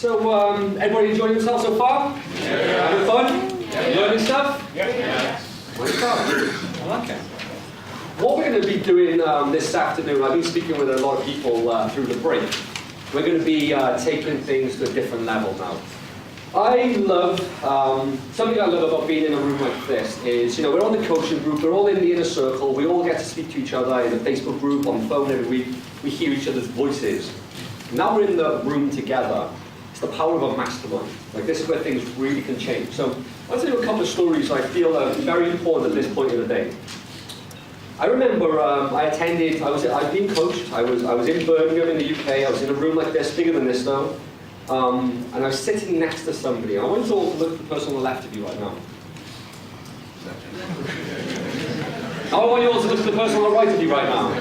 Everybody enjoying themselves so far? Yeah. Having fun? Yeah. Learning stuff? Yeah. Great stuff. I like it. What we're going to be doing this afternoon, I've been speaking with a lot of people through the break. We're going to be taking things to a different level now. I love, something I love about being in a room like this is, you know, we're on the coaching group, we're all in the inner circle, we all get to speak to each other in a Facebook group, on the phone every week, we hear each other's voices. Now we're in the room together. It's the power of a mastermind. Like, this is where things really can change. So I'll tell you a couple of stories I feel are very important at this point in the day. I remember I've been coached, I was in Birmingham in the UK, I was in a room like this, bigger than this though, and I was sitting next to somebody. I want you all to look at the person on the left of you right now. I want you all to look at the person on the right of you right now.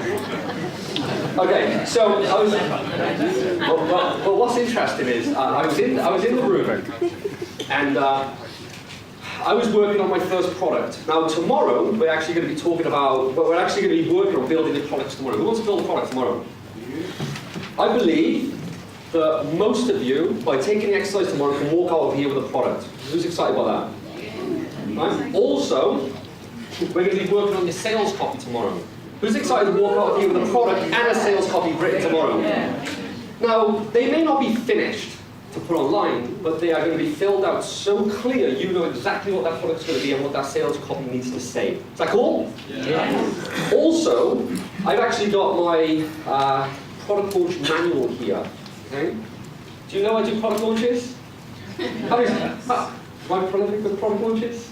Okay, so I was, well, what's interesting is, I was in the room, and I was working on my first product. Now tomorrow, we're actually going to be talking about, we're actually going to be working on building the products tomorrow. Who wants to build a product tomorrow? I believe that most of you, by taking the exercise tomorrow, can walk out of here with a product. Who's excited about that? Right? Also, we're going to be working on your sales copy tomorrow. Who's excited to walk out of here with a product and a sales copy written tomorrow? Now, they may not be finished to put online, but they are going to be filled out so clear you know exactly what that product's going to be and what that sales copy needs to say. Is that cool? Yeah. Also, I've actually got my product launch manual here. Okay? Do you know I do product launches? My prolific with product launches?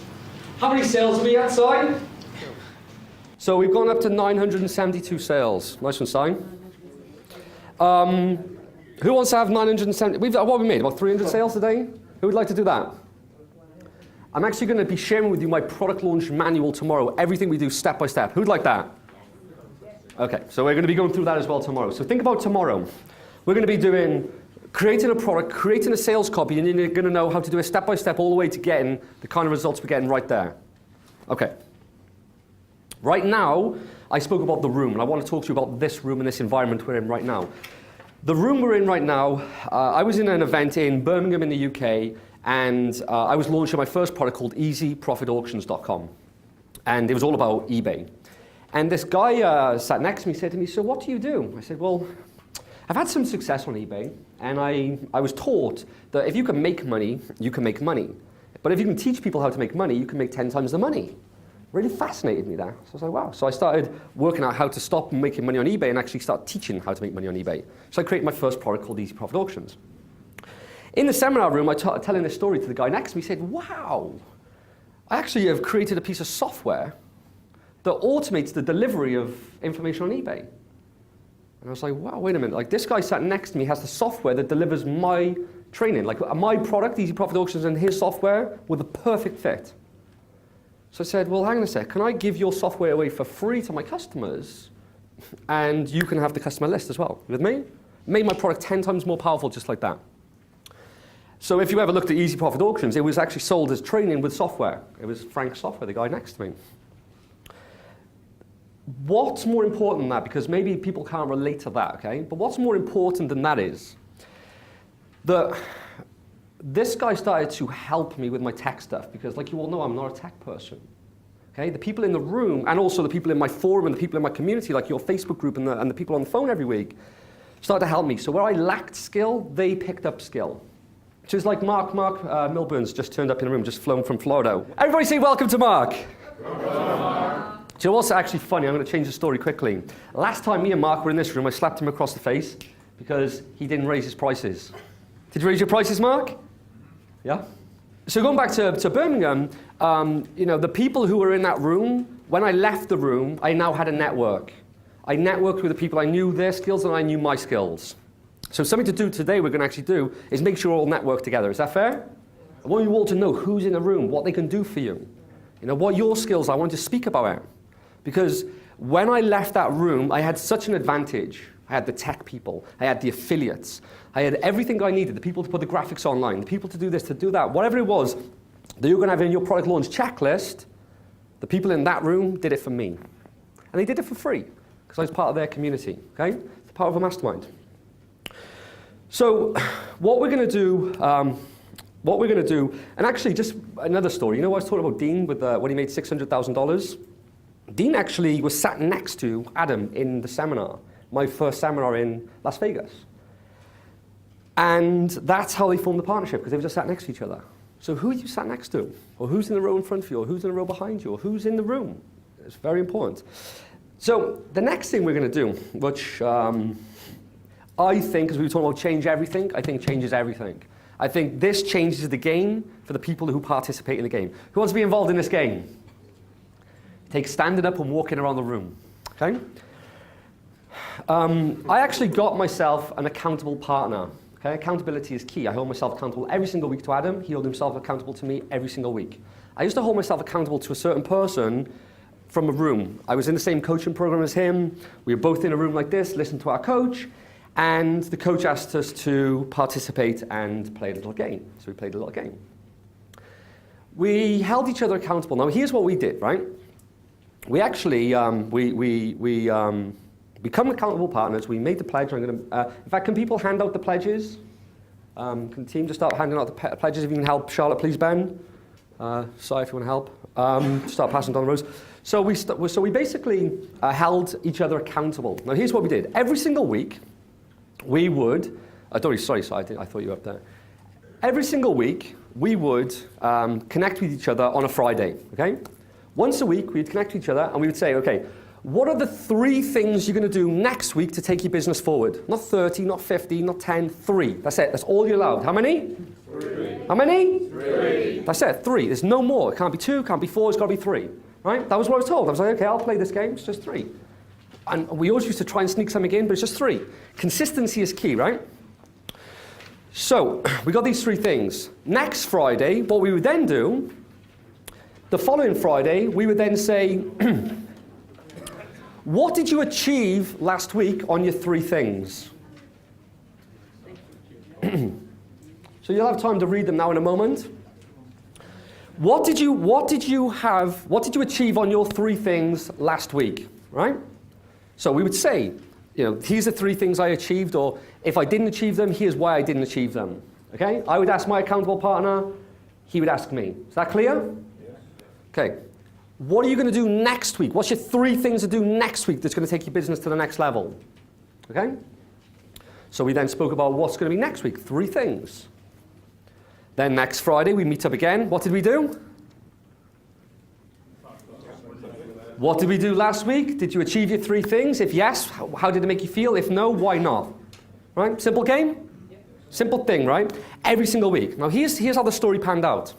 How many sales are we outside? So we've gone up to 972 sales. Nice one, Sign. Who wants to have 970? What have we made? About 300 sales today? Who would like to do that? I'm actually going to be sharing with you my product launch manual tomorrow. Everything we do step by step. Who'd like that? Okay, so we're going to be going through that as well tomorrow. So think about tomorrow. We're going to be creating a product, creating a sales copy, and you're going to know how to do it step by step all the way to getting the kind of results we're getting right there. Okay. Right now, I spoke about the room, and I want to talk to you about this room and this environment we're in right now. The room we're in right now, I was in an event in Birmingham in the UK, and I was launching my first product called easyprofitauctions.com. And it was all about eBay. And this guy sat next to me, said to me, "So what do you do?" I said, "Well, I've had some success on eBay, and I was taught that if you can make money, you can make money. But if you can teach people how to make money, you can make 10 times the money." Really fascinated me there. So I was like, wow. So I started working out how to stop making money on eBay and actually start teaching how to make money on eBay. So I created my first product called Easy Profit Auctions. In the seminar room, I was telling this story to the guy next to me. He said, "Wow, I actually have created a piece of software that automates the delivery of information on eBay." And I was like, wow, wait a minute. Like, this guy sat next to me has the software that delivers my training. Like, my product, Easy Profit Auctions, and his software were the perfect fit. So I said, well, hang on a sec, can I give your software away for free to my customers, and you can have the customer list as well? You with me? Made my product 10 times more powerful just like that. So if you ever looked at Easy Profit Auctions, it was actually sold as training with software. It was Frank's software, the guy next to me. What's more important than that, because maybe people can't relate to that, okay? But what's more important than that is that this guy started to help me with my tech stuff, because like you all know, I'm not a tech person. Okay? The people in the room, and also the people in my forum and the people in my community, like your Facebook group and the people on the phone every week, started to help me. So where I lacked skill, they picked up skill. Which is like Mark Milburn's just turned up in the room, just flown from Florida. Everybody say welcome to Mark. Welcome, Mark. Do you know what's actually funny? I'm going to change the story quickly. Last time me and Mark were in this room, I slapped him across the face because he didn't raise his prices. Did you raise your prices, Mark? Yeah? So going back to Birmingham, you know, the people who were in that room, when I left the room, I now had a network. I networked with the people. I knew their skills and I knew my skills. So something to do today we're going to actually do is make sure we're all network together. Is that fair? I want you all to know who's in the room, what they can do for you. You know, what your skills are. I want to speak about it. Because when I left that room, I had such an advantage. I had the tech people. I had the affiliates. I had everything I needed, the people to put the graphics online, the people to do this, to do that, whatever it was that you're going to have in your product launch checklist, the people in that room did it for me. And they did it for free, because I was part of their community, okay? It's part of a mastermind. So what we're going to do, and actually just another story. You know, I was talking about Dean with when he made $600,000. Dean actually was sat next to Adam in the seminar, my first seminar in Las Vegas. And that's how they formed the partnership, because they were just sat next to each other. So who are you sat next to? Or who's in the row in front of you? Or who's in the row behind you? Or who's in the room? It's very important. So the next thing we're going to do, which I think, as we were talking about change everything, I think changes everything. I think this changes the game for the people who participate in the game. Who wants to be involved in this game? Take standing up and walking around the room. Okay? I actually got myself an accountable partner. Okay? Accountability is key. I hold myself accountable every single week to Adam. He held himself accountable to me every single week. I used to hold myself accountable to a certain person from a room. I was in the same coaching program as him. We were both in a room like this, listening to our coach, and the coach asked us to participate and play a little game. So we played a little game. We held each other accountable. Now here's what we did, right? We actually, become accountable partners. We made the pledge. I'm going to, in fact, can people hand out the pledges? Can the team just start handing out the pledges? If you can help, Charlotte, please, Ben. Sorry if you want to help. Start passing down the rows. So we basically held each other accountable. Now here's what we did. Every single week, we would, sorry, I thought you were up there. Every single week, we would connect with each other on a Friday, okay? Once a week, we'd connect with each other and we would say, okay, what are the 3 things you're going to do next week to take your business forward? Not 30, not 50, not 10, 3. That's it. That's all you're allowed. How many? 3. How many? 3. That's it. 3. There's no more. It can't be 2, can't be 4, it's got to be 3. Right? That was what I was told. I was like, okay, I'll play this game. It's just 3. And we always used to try and sneak something in, but it's just 3. Consistency is key, right? So we got these 3 things. Next Friday, what we would then do, the following Friday, we would then say, what did you achieve last week on your 3 things? So you'll have time to read them now in a moment. What did you achieve on your 3 things last week, right? So we would say, you know, here's the 3 things I achieved, or if I didn't achieve them, here's why I didn't achieve them. Okay? I would ask my accountable partner, he would ask me. Is that clear? Yes. Okay. What are you going to do next week? What's your 3 things to do next week that's going to take your business to the next level? Okay? So we then spoke about what's going to be next week, 3 things. Then next Friday, we meet up again. What did we do? What did we do last week? Did you achieve your 3 things? If yes, how did it make you feel? If no, why not? Right? Simple game? Simple thing, right? Every single week. Now here's how the story panned out.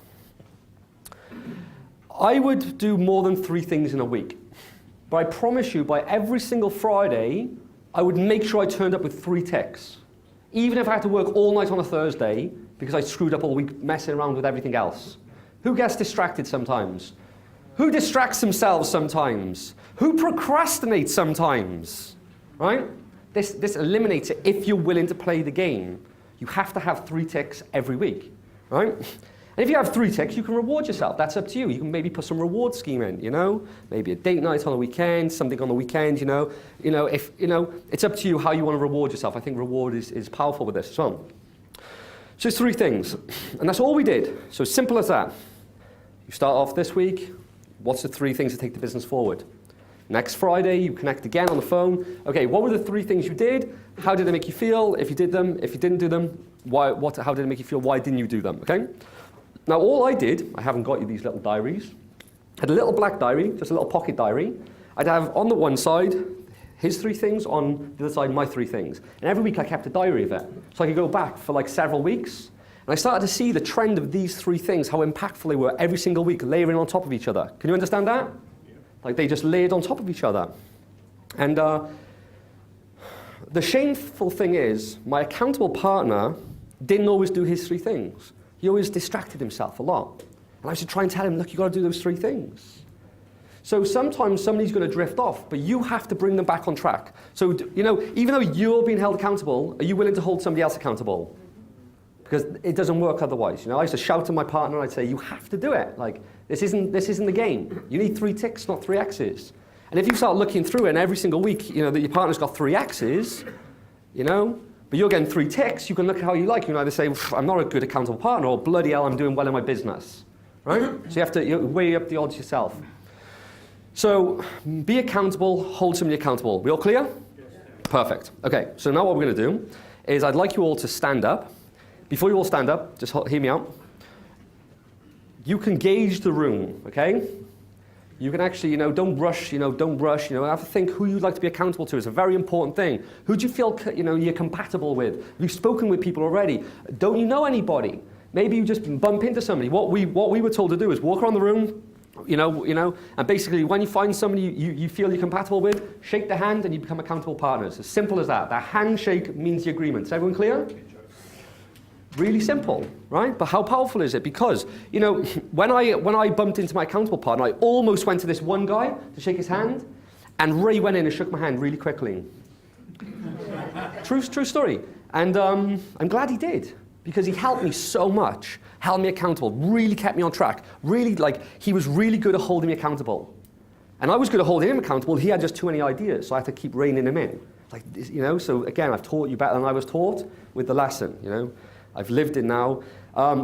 I would do more than 3 things in a week. But I promise you, by every single Friday, I would make sure I turned up with 3 ticks. Even if I had to work all night on a Thursday, because I screwed up all week messing around with everything else. Who gets distracted sometimes? Who distracts themselves sometimes? Who procrastinates sometimes? Right? This eliminates it if you're willing to play the game. You have to have 3 ticks every week. Right? And if you have 3 ticks, you can reward yourself. That's up to you. You can maybe put some reward scheme in, you know? Maybe a date night on the weekend, something on the weekend, you know? It's up to you how you want to reward yourself. I think reward is powerful with this as well. So it's 3 things. And that's all we did. So simple as that. You start off this week. What's the 3 things to take the business forward? Next Friday, you connect again on the phone. Okay, what were the 3 things you did? How did it make you feel? If you did them, if you didn't do them, how did it make you feel? Why didn't you do them? Okay? Now all I did, I haven't got you these little diaries. I had a little black diary, just a little pocket diary. I'd have on the one side his 3 things, on the other side my 3 things. And every week I kept a diary of it. So I could go back for like several weeks. And I started to see the trend of these 3 things, how impactful they were every single week, layering on top of each other. Can you understand that? Yeah. Like they just layered on top of each other. And the shameful thing is, my accountable partner didn't always do his 3 things. He always distracted himself a lot. And I used to try and tell him, look, you've got to do those 3 things. So sometimes somebody's going to drift off, but you have to bring them back on track. So, you know, even though you're being held accountable, are you willing to hold somebody else accountable? Because it doesn't work otherwise. You know, I used to shout to my partner and I'd say, you have to do it. Like, this isn't the game. You need 3 ticks, not 3 X's. And if you start looking through it and every single week, you know, that your partner's got 3 X's, you know, But you're getting 3 ticks, you can look at how you like. You can either say, I'm not a good accountable partner, or bloody hell, I'm doing well in my business. Right? So you have to weigh up the odds yourself. So be accountable, hold somebody accountable. We all clear? Yes. Perfect. Okay, so now what we're going to do is I'd like you all to stand up. Before you all stand up, just hear me out. You can gauge the room, okay? You can actually, don't rush, don't rush, have to think who you'd like to be accountable to. It's a very important thing. Who do you feel, you're compatible with? Have you spoken with people already? Don't you know anybody? Maybe you just bump into somebody. What we were told to do is walk around the room, and basically when you find somebody you feel you're compatible with, shake the hand and you become accountable partners. As simple as that. The handshake means the agreement. Is everyone clear? Really simple, right? But how powerful is it? Because, when I bumped into my accountable partner, I almost went to this one guy to shake his hand, and Ray went in and shook my hand really quickly. True story. And I'm glad he did, because he helped me so much, held me accountable, really kept me on track. Really, he was really good at holding me accountable. And I was good at holding him accountable. He had just too many ideas, so I had to keep reining him in. So again, I've taught you better than I was taught with the lesson, I've lived it now.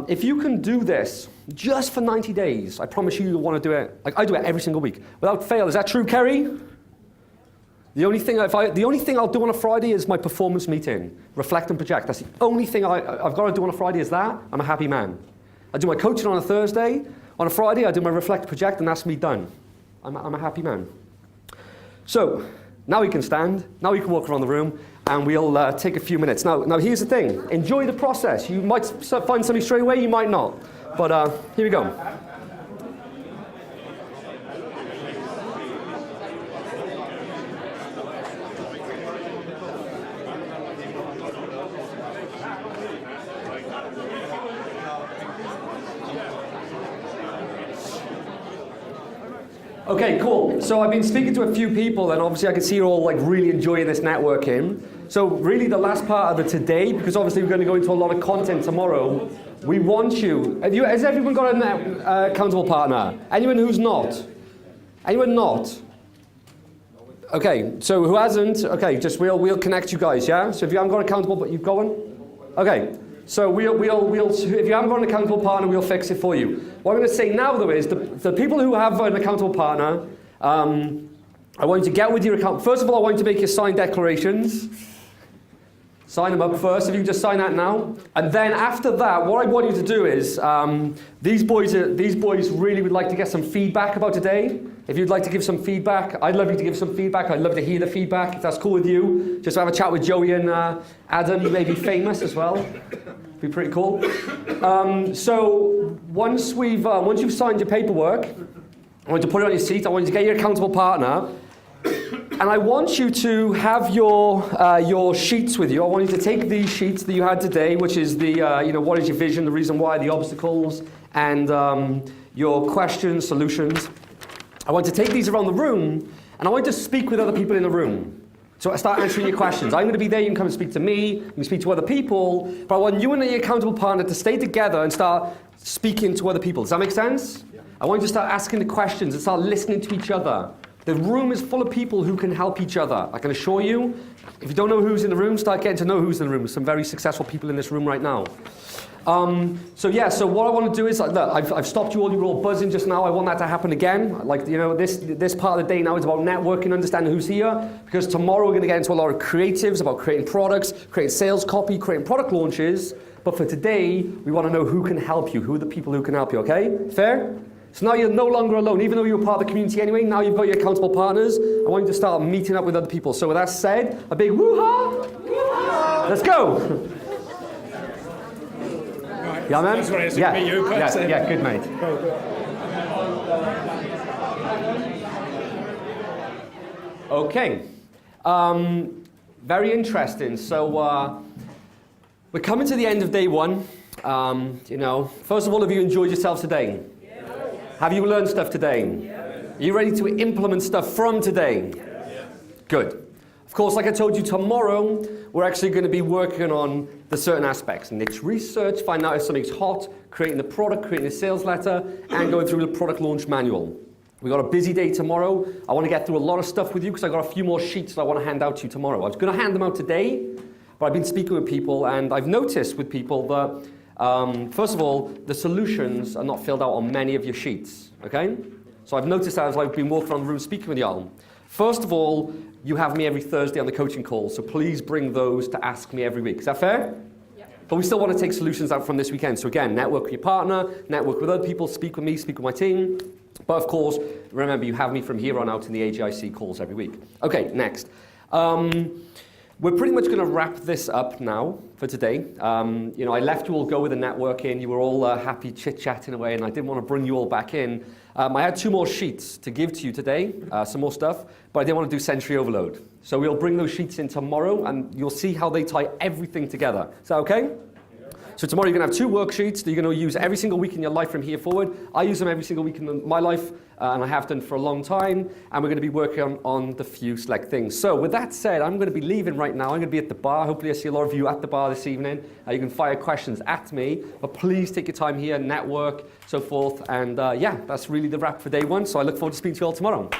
If you can do this just for 90 days, I promise you'll want to do it. I do it every single week without fail. Is that true, Kerry? The only thing I'll do on a Friday is my performance meeting, reflect and project. That's the only thing I've got to do on a Friday is that. I'm a happy man. I do my coaching on a Thursday. On a Friday, I do my reflect, project, and that's me done. I'm a happy man. So now we can stand. Now we can walk around the room. And we'll take a few minutes. Now here's the thing. Enjoy the process. You might find something straight away, you might not. But here we go. Okay, cool. So I've been speaking to a few people, and obviously I can see you're all really enjoying this networking. So really the last part of the today, because obviously we're going to go into a lot of content tomorrow, we want you. Has everyone got an accountable partner? Anyone who's not? Anyone not? Okay, so who hasn't? Okay, just we'll connect you guys, yeah? So if you haven't got an accountable, but you've got one? Okay. So we'll if you haven't got an accountable partner, we'll fix it for you. What I'm going to say now, though, is the people who have an accountable partner, I want you to get with your account. First of all, I want you to make your signed declarations. Sign them up first, if you can just sign that now. And then after that, what I want you to do is, these boys really would like to get some feedback about today. If you'd like to give some feedback, I'd love you to give some feedback. I'd love to hear the feedback, if that's cool with you. Just have a chat with Joey and Adam. You may be famous as well. Be pretty cool. So once you've signed your paperwork, I want you to put it on your seat. I want you to get your accountable partner. And I want you to have your sheets with you. I want you to take these sheets that you had today, which is the, what is your vision, the reason why, the obstacles, and your questions, solutions. I want to take these around the room, and I want you to speak with other people in the room. So I start answering your questions. I'm going to be there. You can come and speak to me. You can speak to other people. But I want you and your accountable partner to stay together and start speaking to other people. Does that make sense? Yeah. I want you to start asking the questions and start listening to each other. The room is full of people who can help each other. I can assure you, if you don't know who's in the room, start getting to know who's in the room. There's some very successful people in this room right now. So what I want to do is, look, I've stopped you all. You were all buzzing just now. I want that to happen again. This part of the day now is about networking, understanding who's here. Because tomorrow we're going to get into a lot of creatives about creating products, creating sales copy, creating product launches. But for today, we want to know who can help you. Who are the people who can help you, okay? Fair? So now you're no longer alone. Even though you're part of the community anyway, now you've got your accountable partners. I want you to start meeting up with other people. So with that said, a big woo-ha! Woo-ha! Let's go! Right. Yeah, man? Meet you, yeah, good, mate. Okay. Very interesting. So we're coming to the end of day one. First of all, have you enjoyed yourselves today? Have you learned stuff today? Yes. Are you ready to implement stuff from today? Yes. Good. Of course, like I told you, tomorrow we're actually going to be working on the certain aspects. Niche research, find out if something's hot, creating the product, creating a sales letter, and going through the product launch manual. We've got a busy day tomorrow. I want to get through a lot of stuff with you because I've got a few more sheets that I want to hand out to you tomorrow. I was going to hand them out today, but I've been speaking with people, and I've noticed with people that, first of all, the solutions are not filled out on many of your sheets, okay? So I've noticed that as I've been walking around the room speaking with y'all. First of all, you have me every Thursday on the coaching call, so please bring those to ask me every week. Is that fair? But we still want to take solutions out from this weekend. So again, network with your partner, network with other people, speak with me, speak with my team. But of course, remember, you have me from here on out in the AGIC calls every week. Okay, next. We're pretty much going to wrap this up now for today. I left you all go with the networking. You were all happy chit-chatting away, and I didn't want to bring you all back in. I had 2 more sheets to give to you today, some more stuff, but I didn't want to do sensory overload. So we'll bring those sheets in tomorrow, and you'll see how they tie everything together. Is that okay? So tomorrow you're going to have 2 worksheets that you're going to use every single week in your life from here forward. I use them every single week in my life, and I have done for a long time, and we're going to be working on the few select things. So with that said, I'm going to be leaving right now. I'm going to be at the bar. Hopefully I see a lot of you at the bar this evening. You can fire questions at me, but please take your time here, network, so forth, and yeah, that's really the wrap for day 1, so I look forward to speaking to you all tomorrow.